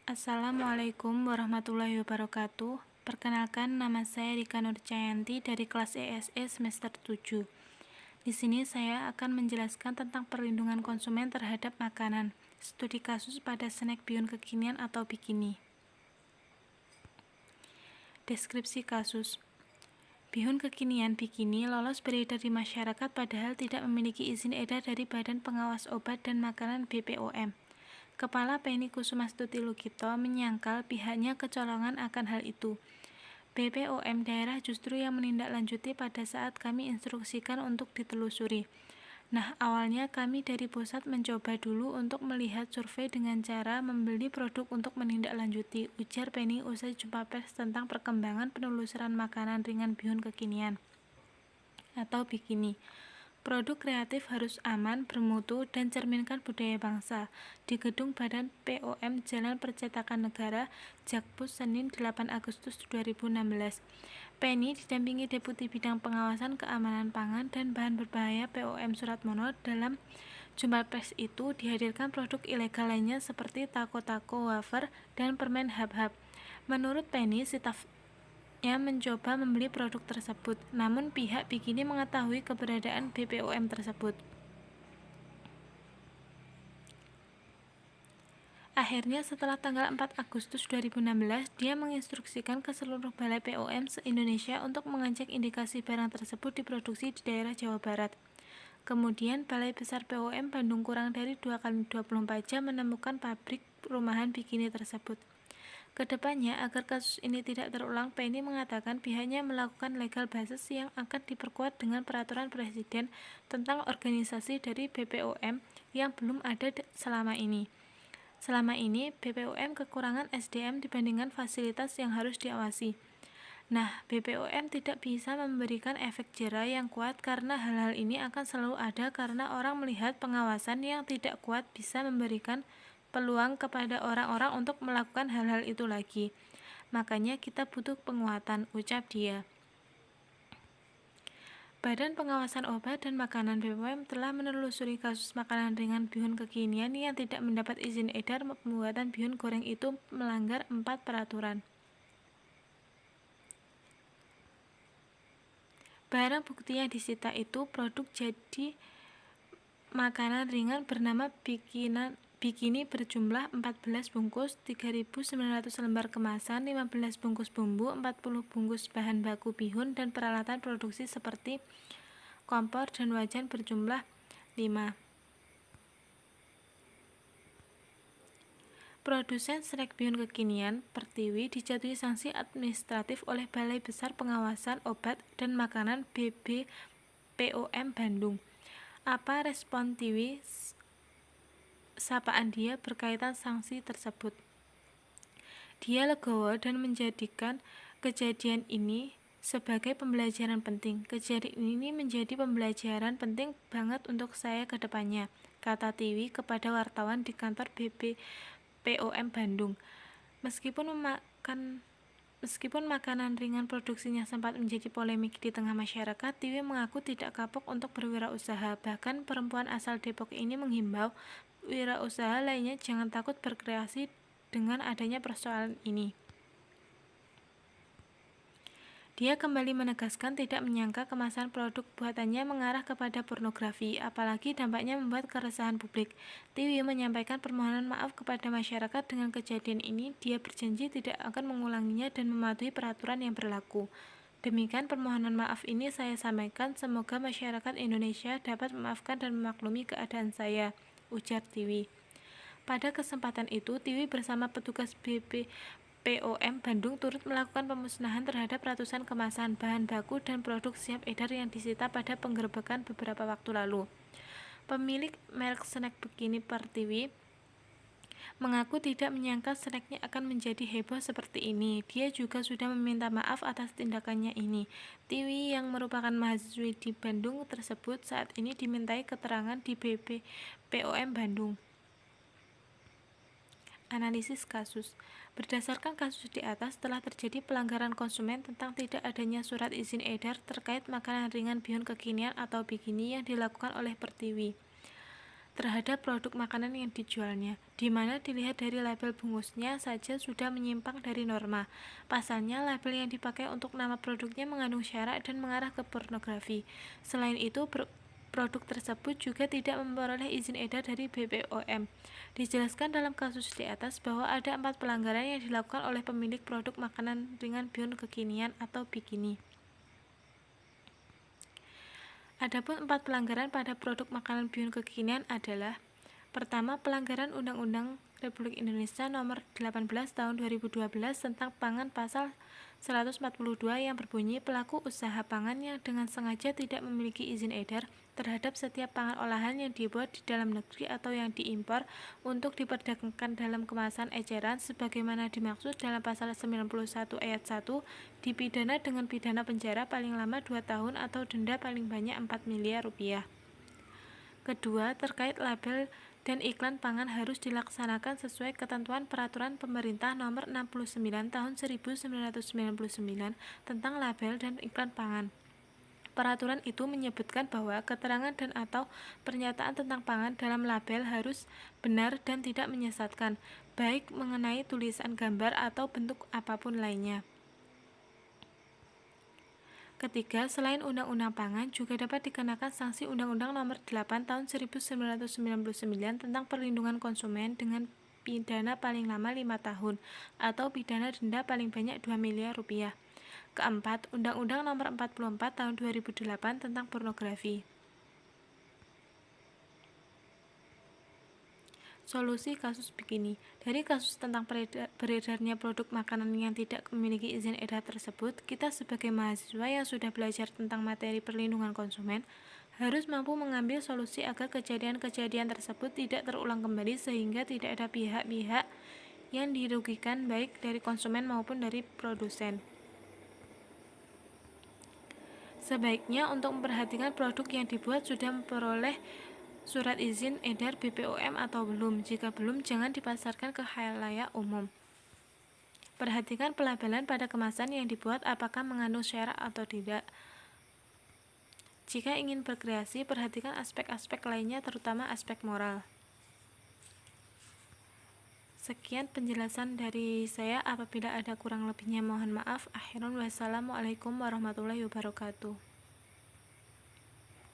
Assalamualaikum warahmatullahi wabarakatuh. Perkenalkan, nama saya Rika Nurcayanti dari kelas ESE semester 7. Di sini saya akan menjelaskan tentang perlindungan konsumen terhadap makanan. Studi kasus pada snack bihun kekinian atau bikini. Deskripsi kasus. Bihun kekinian bikini lolos beredar di masyarakat padahal tidak memiliki izin edar dari Badan Pengawas Obat dan Makanan BPOM. Kepala Penny Kusumastuti Lukito menyangkal pihaknya kecolongan akan hal itu. BPOM daerah justru yang menindaklanjuti pada saat kami instruksikan untuk ditelusuri. Nah, awalnya kami dari pusat mencoba dulu untuk melihat survei dengan cara membeli produk untuk menindaklanjuti, ujar Penny usai jumpa pers tentang perkembangan penelusuran makanan ringan bihun kekinian atau bikini. Produk kreatif harus aman, bermutu, dan cerminkan budaya bangsa. Di Gedung Badan POM Jalan Percetakan Negara, Jakpus, Senin 8 Agustus 2016. Penny didampingi Deputi Bidang Pengawasan Keamanan Pangan dan Bahan Berbahaya POM Suratmono. Dalam jumpa pers itu dihadirkan produk ilegal lainnya seperti taco-taco wafer dan permen hap-hap. Menurut Penny, staf mencoba membeli produk tersebut, namun pihak bikini mengetahui keberadaan BPOM tersebut. Akhirnya setelah tanggal 4 Agustus 2016, dia menginstruksikan ke seluruh balai POM se-Indonesia untuk mengecek indikasi barang tersebut diproduksi di daerah Jawa Barat. Kemudian, Balai Besar POM Bandung kurang dari 2 kali 24 jam menemukan pabrik rumahan bikini tersebut. Kedepannya, agar kasus ini tidak terulang, Penny mengatakan pihaknya melakukan legal basis yang akan diperkuat dengan peraturan presiden tentang organisasi dari BPOM yang belum ada selama ini. Selama ini, BPOM kekurangan SDM dibandingkan fasilitas yang harus diawasi. Nah, BPOM tidak bisa memberikan efek jera yang kuat karena hal-hal ini akan selalu ada karena orang melihat pengawasan yang tidak kuat bisa memberikan peluang kepada orang-orang untuk melakukan hal-hal itu lagi. Makanya kita butuh penguatan, ucap dia. Badan Pengawasan Obat dan Makanan BPOM telah menelusuri kasus makanan ringan bihun kekinian yang tidak mendapat izin edar. Pembuatan bihun goreng itu melanggar 4 peraturan. Barang bukti yang disita itu produk jadi makanan ringan bernama bikini berjumlah 14 bungkus, 3.900 lembar kemasan, 15 bungkus bumbu, 40 bungkus bahan baku bihun, dan peralatan produksi seperti kompor dan wajan berjumlah 5. Produsen snack bihun kekinian, Pertiwi, dijatuhi sanksi administratif oleh Balai Besar Pengawasan Obat dan Makanan BPOM Bandung. Apa respon Tiwi? Sapaan dia berkaitan sanksi tersebut. Dia legowo dan menjadikan kejadian ini sebagai pembelajaran penting. Kejadian ini menjadi pembelajaran penting banget untuk saya ke depannya, kata Tiwi kepada wartawan di kantor BPOM Bandung. Meskipun makanan ringan produksinya sempat menjadi polemik di tengah masyarakat, Tiwi mengaku tidak kapok untuk berwirausaha. Bahkan perempuan asal Depok ini menghimbau wirausaha lainnya jangan takut berkreasi dengan adanya persoalan ini. Dia kembali menegaskan tidak menyangka kemasan produk buatannya mengarah kepada pornografi, apalagi dampaknya membuat keresahan publik. Tiwi menyampaikan permohonan maaf kepada masyarakat dengan kejadian ini. Dia berjanji tidak akan mengulanginya dan mematuhi peraturan yang berlaku. Demikian permohonan maaf ini saya sampaikan, semoga masyarakat Indonesia dapat memaafkan dan memaklumi keadaan saya, ujar Tiwi. Pada kesempatan itu, Tiwi bersama petugas BPOM Bandung turut melakukan pemusnahan terhadap ratusan kemasan, bahan baku, dan produk siap edar yang disita pada penggerebekan beberapa waktu lalu. Pemilik merek snack bikini Pertiwi mengaku tidak menyangka snacknya akan menjadi heboh seperti ini. Dia juga sudah meminta maaf atas tindakannya ini. Tiwi yang merupakan mahasiswi di Bandung tersebut saat ini dimintai keterangan di BPOM Bandung. Analisis kasus. Berdasarkan kasus di atas, telah terjadi pelanggaran konsumen tentang tidak adanya surat izin edar terkait makanan ringan bihun kekinian atau bikini yang dilakukan oleh Pertiwi. terhadap produk makanan yang dijualnya, di mana dilihat dari label bungkusnya saja sudah menyimpang dari norma. Pasalnya, label yang dipakai untuk nama produknya mengandung syarat dan mengarah ke pornografi. Selain itu, produk tersebut juga tidak memperoleh izin edar dari BPOM. Dijelaskan dalam kasus di atas bahwa ada 4 pelanggaran yang dilakukan oleh pemilik produk makanan ringan bihun kekinian atau bikini. Adapun 4 pelanggaran pada produk makanan bihun kekinian adalah: pertama, pelanggaran Undang-Undang Republik Indonesia Nomor 18 Tahun 2012 tentang Pangan Pasal 142 yang berbunyi pelaku usaha pangan yang dengan sengaja tidak memiliki izin edar terhadap setiap pangan olahan yang dibuat di dalam negeri atau yang diimpor untuk diperdagangkan dalam kemasan eceran sebagaimana dimaksud dalam pasal 91 ayat 1 dipidana dengan pidana penjara paling lama 2 tahun atau denda paling banyak 4 miliar rupiah. Kedua, terkait label dan iklan pangan harus dilaksanakan sesuai ketentuan Peraturan Pemerintah Nomor 69 Tahun 1999 tentang label dan iklan pangan. Peraturan itu menyebutkan bahwa keterangan dan atau pernyataan tentang pangan dalam label harus benar dan tidak menyesatkan, baik mengenai tulisan, gambar, atau bentuk apapun lainnya. Ketiga, selain Undang-Undang Pangan, juga dapat dikenakan sanksi Undang-Undang Nomor 8 Tahun 1999 tentang Perlindungan Konsumen dengan pidana paling lama 5 tahun atau pidana denda paling banyak 2 miliar rupiah. Keempat, Undang-Undang Nomor 44 Tahun 2008 tentang pornografi. Solusi kasus bikini. Dari kasus tentang beredarnya produk makanan yang tidak memiliki izin edar tersebut, kita sebagai mahasiswa yang sudah belajar tentang materi perlindungan konsumen harus mampu mengambil solusi agar kejadian-kejadian tersebut tidak terulang kembali sehingga tidak ada pihak-pihak yang dirugikan baik dari konsumen maupun dari produsen. Sebaiknya untuk memperhatikan produk yang dibuat sudah memperoleh surat izin edar BPOM atau belum. Jika belum, jangan dipasarkan ke khalayak umum. Perhatikan pelabelan pada kemasan yang dibuat apakah mengandung syarat atau tidak. Jika ingin berkreasi, perhatikan aspek-aspek lainnya terutama aspek moral. Sekian penjelasan dari saya, apabila ada kurang lebihnya mohon maaf. Akhirun wassalamualaikum warahmatullahi wabarakatuh.